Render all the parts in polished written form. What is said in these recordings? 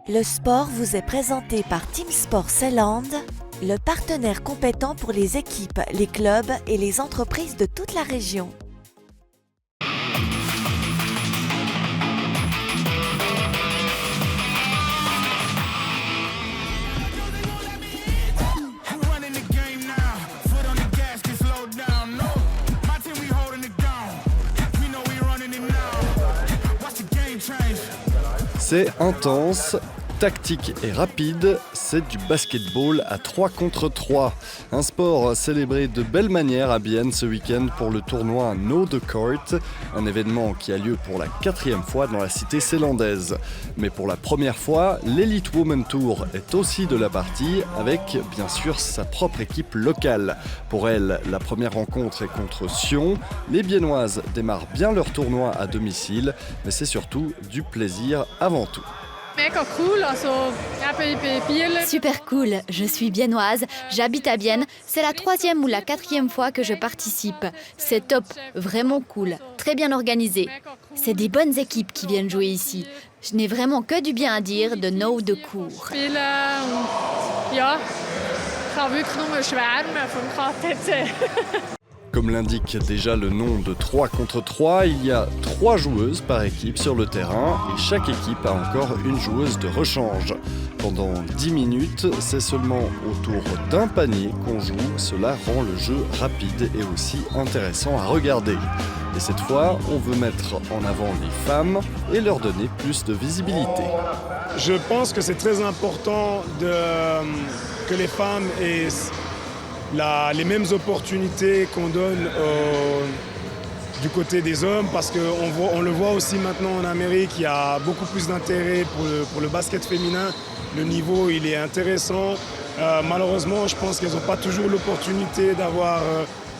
Le sport vous est présenté par Team Sport Seeland, le partenaire compétent pour les équipes, les clubs et les entreprises de toute la région. C'est intense, tactique et rapide, c'est du basketball à 3 contre 3. Un sport célébré de belle manière à Bienne ce week-end pour le tournoi No The Court, un événement qui a lieu pour la 4e fois dans la cité sélandaise. Mais pour la première fois, l'Elite Women Tour est aussi de la partie, avec bien sûr sa propre équipe locale. Pour elle, la première rencontre est contre Sion. Les Biennoises démarrent bien leur tournoi à domicile, mais c'est surtout du plaisir avant tout. Super cool, je suis biennoise, j'habite à Bienne, c'est la 3e ou la 4e fois que je participe. C'est top, vraiment cool, très bien organisé. C'est des bonnes équipes qui viennent jouer ici. Je n'ai vraiment que du bien à dire de No The Court. Comme l'indique déjà le nom de 3 contre 3, il y a 3 joueuses par équipe sur le terrain et chaque équipe a encore une joueuse de rechange. Pendant 10 minutes, c'est seulement autour d'un panier qu'on joue. Cela rend le jeu rapide et aussi intéressant à regarder. Et cette fois, on veut mettre en avant les femmes et leur donner plus de visibilité. Je pense que c'est très important que les femmes aient les mêmes opportunités qu'on donne du côté des hommes, parce qu'on le voit aussi maintenant en Amérique, il y a beaucoup plus d'intérêt pour le basket féminin. Le niveau, il est intéressant. Malheureusement, je pense qu'elles n'ont pas toujours l'opportunité d'avoir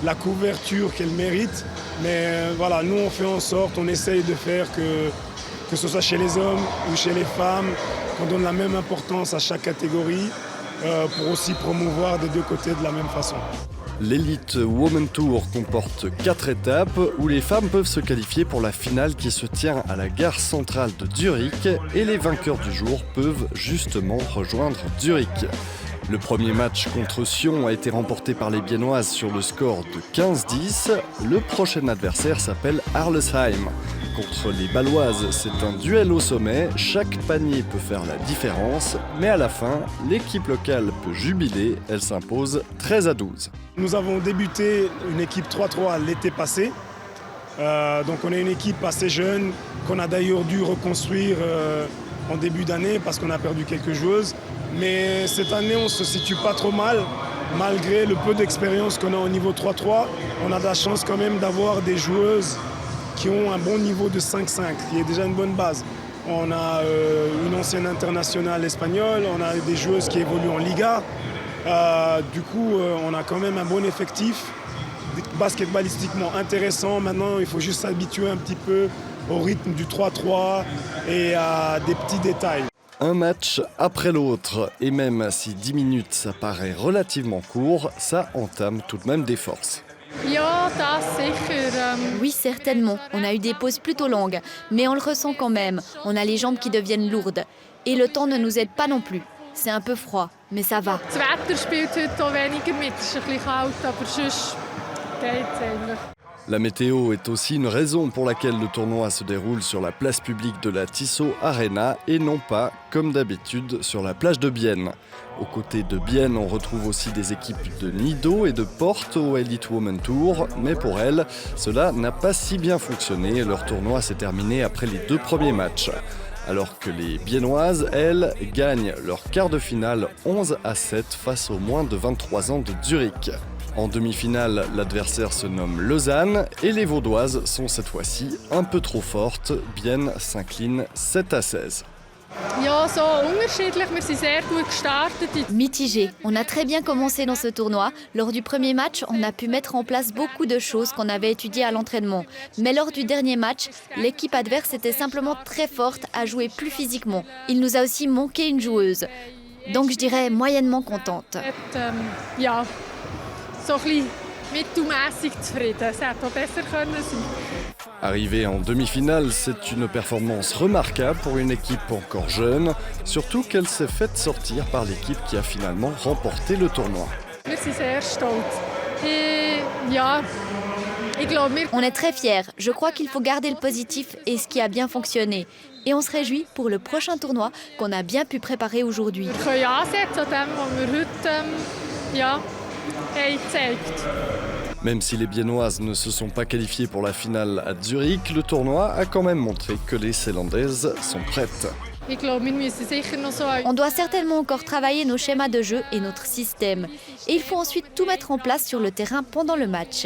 la couverture qu'elles méritent. Mais voilà, nous, on fait en sorte, on essaye de faire que ce soit chez les hommes ou chez les femmes, qu'on donne la même importance à chaque catégorie. Pour aussi promouvoir des deux côtés de la même façon. L'Elite Women Tour comporte 4 étapes où les femmes peuvent se qualifier pour la finale qui se tient à la gare centrale de Zurich et les vainqueurs du jour peuvent justement rejoindre Zurich. Le premier match contre Sion a été remporté par les Biennoises sur le score de 15-10. Le prochain adversaire s'appelle Arlesheim. Contre les Baloises, c'est un duel au sommet. Chaque panier peut faire la différence, mais à la fin, l'équipe locale peut jubiler. Elle s'impose 13-12. Nous avons débuté une équipe 3-3 l'été passé. Donc on est une équipe assez jeune qu'on a d'ailleurs dû reconstruire en début d'année parce qu'on a perdu quelques joueuses. Mais cette année, on ne se situe pas trop mal. Malgré le peu d'expérience qu'on a au niveau 3-3, on a de la chance quand même d'avoir des joueuses qui ont un bon niveau de 5-5, qui est déjà une bonne base. On a une ancienne internationale espagnole, on a des joueuses qui évoluent en Liga. Du coup, on a quand même un bon effectif, basketballistiquement intéressant. Maintenant, il faut juste s'habituer un petit peu au rythme du 3-3 et à des petits détails. Un match après l'autre, et même si 10 minutes ça paraît relativement court, ça entame tout de même des forces. Oui, certainement. On a eu des pauses plutôt longues, mais on le ressent quand même. On a les jambes qui deviennent lourdes. Et le temps ne nous aide pas non plus. C'est un peu froid, mais ça va. La météo est aussi une raison pour laquelle le tournoi se déroule sur la place publique de la Tissot Arena et non pas, comme d'habitude, sur la plage de Bienne. Aux côtés de Bienne, on retrouve aussi des équipes de Nido et de Porte au Elite Women Tour, mais pour elles, cela n'a pas si bien fonctionné. Leur tournoi s'est terminé après les 2 premiers matchs. Alors que les Biennoises, elles, gagnent leur quart de finale 11-7 face aux moins de 23 ans de Zurich. En demi-finale, l'adversaire se nomme Lausanne et les Vaudoises sont cette fois-ci un peu trop fortes. Bienne s'incline 7-16. Mitigé. On a très bien commencé dans ce tournoi. Lors du premier match, on a pu mettre en place beaucoup de choses qu'on avait étudiées à l'entraînement. Mais lors du dernier match, l'équipe adverse était simplement très forte à jouer plus physiquement. Il nous a aussi manqué une joueuse. Donc je dirais moyennement contente. Arriver en demi-finale, c'est une performance remarquable pour une équipe encore jeune, surtout qu'elle s'est faite sortir par l'équipe qui a finalement remporté le tournoi. On est très fiers. Je crois qu'il faut garder le positif et ce qui a bien fonctionné. Et on se réjouit pour le prochain tournoi qu'on a bien pu préparer aujourd'hui. Même si les Biennoises ne se sont pas qualifiées pour la finale à Zurich, le tournoi a quand même montré que les Zélandaises sont prêtes. On doit certainement encore travailler nos schémas de jeu et notre système. Et il faut ensuite tout mettre en place sur le terrain pendant le match.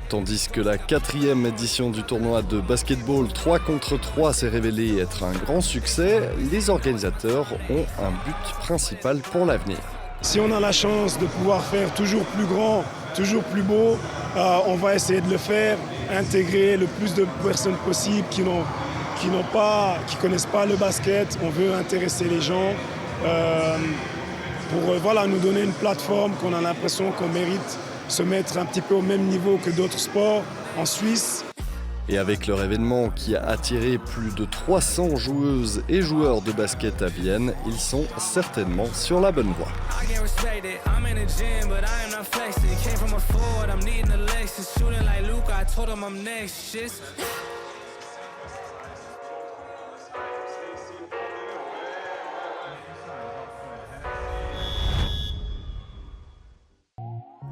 Tandis que la 4e édition du tournoi de basketball 3 contre 3 s'est révélée être un grand succès, les organisateurs ont un but principal pour l'avenir. Si on a la chance de pouvoir faire toujours plus grand, toujours plus beau, on va essayer de le faire, intégrer le plus de personnes possible qui connaissent pas le basket. On veut intéresser les gens pour nous donner une plateforme qu'on a l'impression qu'on mérite se mettre un petit peu au même niveau que d'autres sports en Suisse. Et avec leur événement qui a attiré plus de 300 joueuses et joueurs de basket à Vienne, ils sont certainement sur la bonne voie.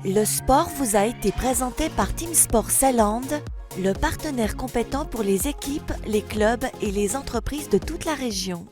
Le sport vous a été présenté par Team Sport Seeland, le partenaire compétent pour les équipes, les clubs et les entreprises de toute la région.